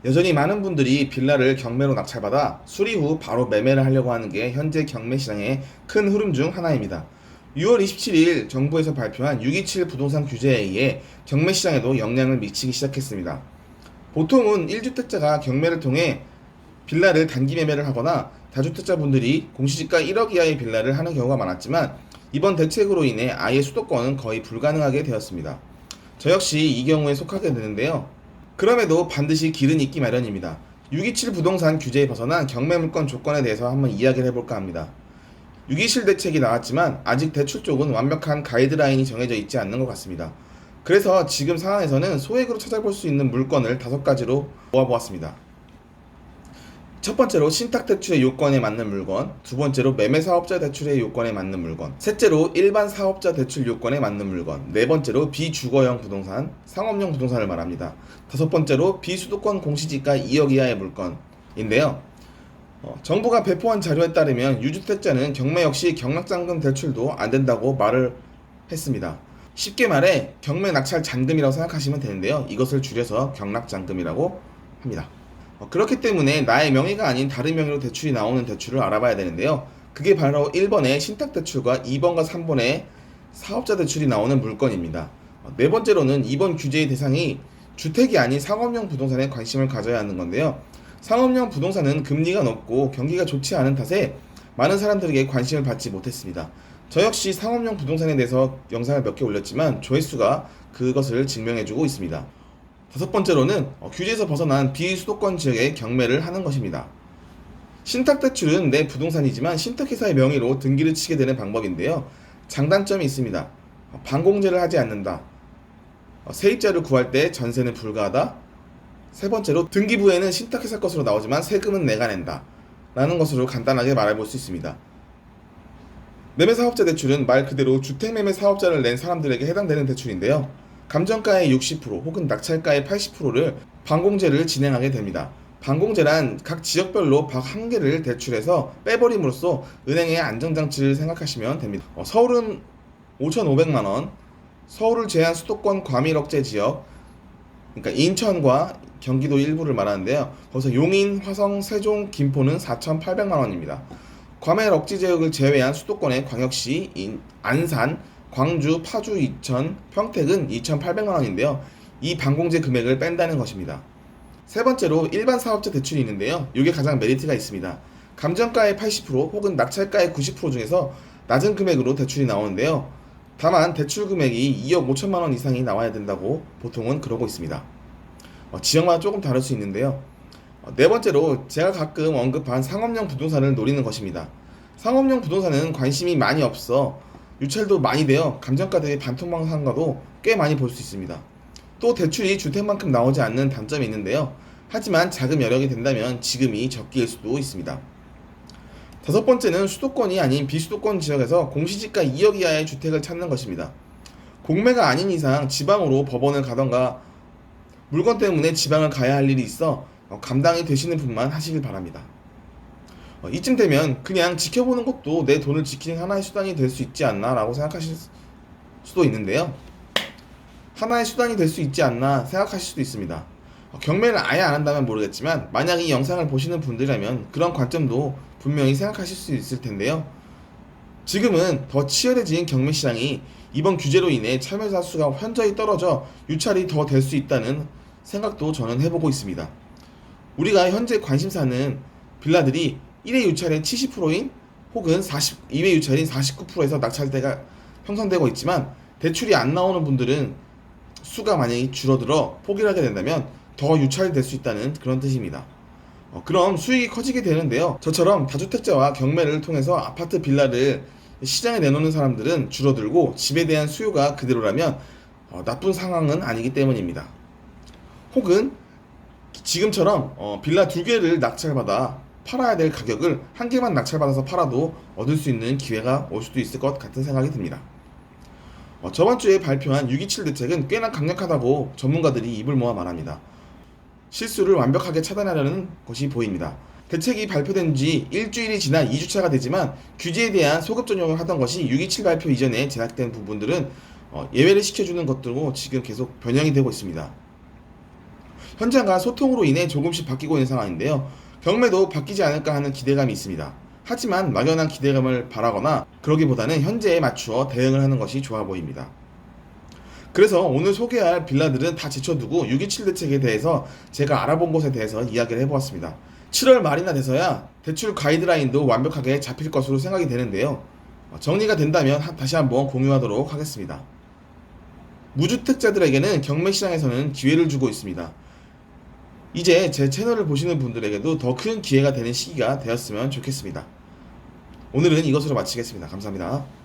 여전히 많은 분들이 빌라를 경매로 낙찰받아 수리 후 바로 매매를 하려고 하는 게 현재 경매 시장의 큰 흐름 중 하나입니다. 6월 27일 정부에서 발표한 627 부동산 규제에 의해 경매 시장에도 영향을 미치기 시작했습니다. 보통은 1주택자가 경매를 통해 빌라를 단기 매매를 하거나 다주택자분들이 공시지가 1억 이하의 빌라를 하는 경우가 많았지만 이번 대책으로 인해 아예 수도권은 거의 불가능하게 되었습니다. 저 역시 이 경우에 속하게 되는데요. 그럼에도 반드시 길은 있기 마련입니다. 627 부동산 규제에 벗어난 경매물건 조건에 대해서 한번 이야기를 해볼까 합니다. 627 대책이 나왔지만 아직 대출 쪽은 완벽한 가이드라인이 정해져 있지 않는 것 같습니다. 그래서 지금 상황에서는 소액으로 찾아볼 수 있는 물건을 5가지로 모아보았습니다. 첫 번째로 신탁대출의 요건에 맞는 물건, 두 번째로 매매사업자 대출의 요건에 맞는 물건, 셋째로 일반 사업자 대출 요건에 맞는 물건, 네 번째로 비주거형 부동산, 상업용 부동산을 말합니다. 다섯 번째로 비수도권 공시지가 2억 이하의 물건인데요. 정부가 배포한 자료에 따르면 유주택자는 경매 역시 경락잔금 대출도 안 된다고 말을 했습니다. 쉽게 말해 경매 낙찰 잔금이라고 생각하시면 되는데요. 이것을 줄여서 경락잔금이라고 합니다. 그렇기 때문에 나의 명의가 아닌 다른 명의로 대출이 나오는 대출을 알아봐야 되는데요. 그게 바로 1번의 신탁대출과 2번과 3번의 사업자 대출이 나오는 물건입니다. 네 번째로는 이번 규제의 대상이 주택이 아닌 상업용 부동산에 관심을 가져야 하는 건데요. 상업용 부동산은 금리가 높고 경기가 좋지 않은 탓에 많은 사람들에게 관심을 받지 못했습니다. 저 역시 상업용 부동산에 대해서 영상을 몇 개 올렸지만 조회수가 그것을 증명해주고 있습니다. 다섯 번째로는 규제에서 벗어난 비수도권 지역에 경매를 하는 것입니다. 신탁대출은 내 부동산이지만 신탁회사의 명의로 등기를 치게 되는 방법인데요. 장단점이 있습니다. 반공제를 하지 않는다. 세입자를 구할 때 전세는 불가하다. 세 번째로 등기부에는 신탁회사 것으로 나오지만 세금은 내가 낸다. 라는 것으로 간단하게 말해볼 수 있습니다. 매매사업자 대출은 말 그대로 주택매매 사업자를 낸 사람들에게 해당되는 대출인데요. 감정가의 60% 혹은 낙찰가의 80%를 반공제를 진행하게 됩니다. 반공제란 각 지역별로 박 한 개를 대출해서 빼버림으로써 은행의 안정장치를 생각하시면 됩니다. 서울은 5,500만원, 서울을 제외한 수도권 과밀억제 지역, 그러니까 인천과 경기도 일부를 말하는데요. 거기서 용인, 화성, 세종, 김포는 4,800만원입니다. 과밀억제 지역을 제외한 수도권의 광역시, 안산, 광주, 파주, 이천, 평택은 2,800만원인데요. 이 반공제 금액을 뺀다는 것입니다. 세 번째로 일반 사업자 대출이 있는데요. 이게 가장 메리트가 있습니다. 감정가의 80% 혹은 낙찰가의 90% 중에서 낮은 금액으로 대출이 나오는데요. 다만 대출 금액이 2억 5천만원 이상이 나와야 된다고 보통은 그러고 있습니다. 지역마다 조금 다를 수 있는데요. 네 번째로 제가 가끔 언급한 상업용 부동산을 노리는 것입니다. 상업용 부동산은 관심이 많이 없어 유찰도 많이 되어 감정가 대비 반토막상가도 꽤 많이 볼 수 있습니다. 또 대출이 주택만큼 나오지 않는 단점이 있는데요. 하지만 자금 여력이 된다면 지금이 적기일 수도 있습니다. 다섯 번째는 수도권이 아닌 비수도권 지역에서 공시지가 2억 이하의 주택을 찾는 것입니다. 공매가 아닌 이상 지방으로 법원을 가던가 물건 때문에 지방을 가야 할 일이 있어 감당이 되시는 분만 하시길 바랍니다. 이쯤 되면 그냥 지켜보는 것도 내 돈을 지키는 하나의 수단이 될 수 있지 않나 라고 생각하실 수도 있는데요. 하나의 수단이 될 수 있지 않나 생각하실 수도 있습니다. 경매를 아예 안 한다면 모르겠지만 만약 이 영상을 보시는 분들이라면 그런 관점도 분명히 생각하실 수 있을 텐데요. 지금은 더 치열해진 경매 시장이 이번 규제로 인해 참여자 수가 현저히 떨어져 유찰이 더 될 수 있다는 생각도 저는 해보고 있습니다. 우리가 현재 관심사는 빌라들이 1회 유찰의 70%인 혹은 2회 유찰인 49%에서 낙찰대가 형성되고 있지만 대출이 안 나오는 분들은 수가 만약에 줄어들어 포기를 하게 된다면 더 유찰될 수 있다는 그런 뜻입니다. 그럼 수익이 커지게 되는데요. 저처럼 다주택자와 경매를 통해서 아파트 빌라를 시장에 내놓는 사람들은 줄어들고 집에 대한 수요가 그대로라면 나쁜 상황은 아니기 때문입니다. 혹은 지금처럼 빌라 2개를 낙찰받아 팔아야 될 가격을 한 개만 낙찰받아서 팔아도 얻을 수 있는 기회가 올 수도 있을 것 같은 생각이 듭니다. 저번 주에 발표한 627 대책은 꽤나 강력하다고 전문가들이 입을 모아 말합니다. 실수를 완벽하게 차단하려는 것이 보입니다. 대책이 발표된 지 일주일이 지나 2주차가 되지만 규제에 대한 소급 적용을 하던 것이 627 발표 이전에 제작된 부분들은 예외를 시켜주는 것들로 지금 계속 변형이 되고 있습니다. 현장과 소통으로 인해 조금씩 바뀌고 있는 상황인데요. 경매도 바뀌지 않을까 하는 기대감이 있습니다. 하지만 막연한 기대감을 바라거나 그러기보다는 현재에 맞추어 대응을 하는 것이 좋아 보입니다. 그래서 오늘 소개할 빌라들은 다 제쳐두고 627 대책에 대해서 제가 알아본 것에 대해서 이야기를 해보았습니다. 7월 말이나 돼서야 대출 가이드라인도 완벽하게 잡힐 것으로 생각이 되는데요. 정리가 된다면 다시 한번 공유하도록 하겠습니다. 무주택자들에게는 경매 시장에서는 기회를 주고 있습니다. 이제 제 채널을 보시는 분들에게도 더 큰 기회가 되는 시기가 되었으면 좋겠습니다. 오늘은 이것으로 마치겠습니다. 감사합니다.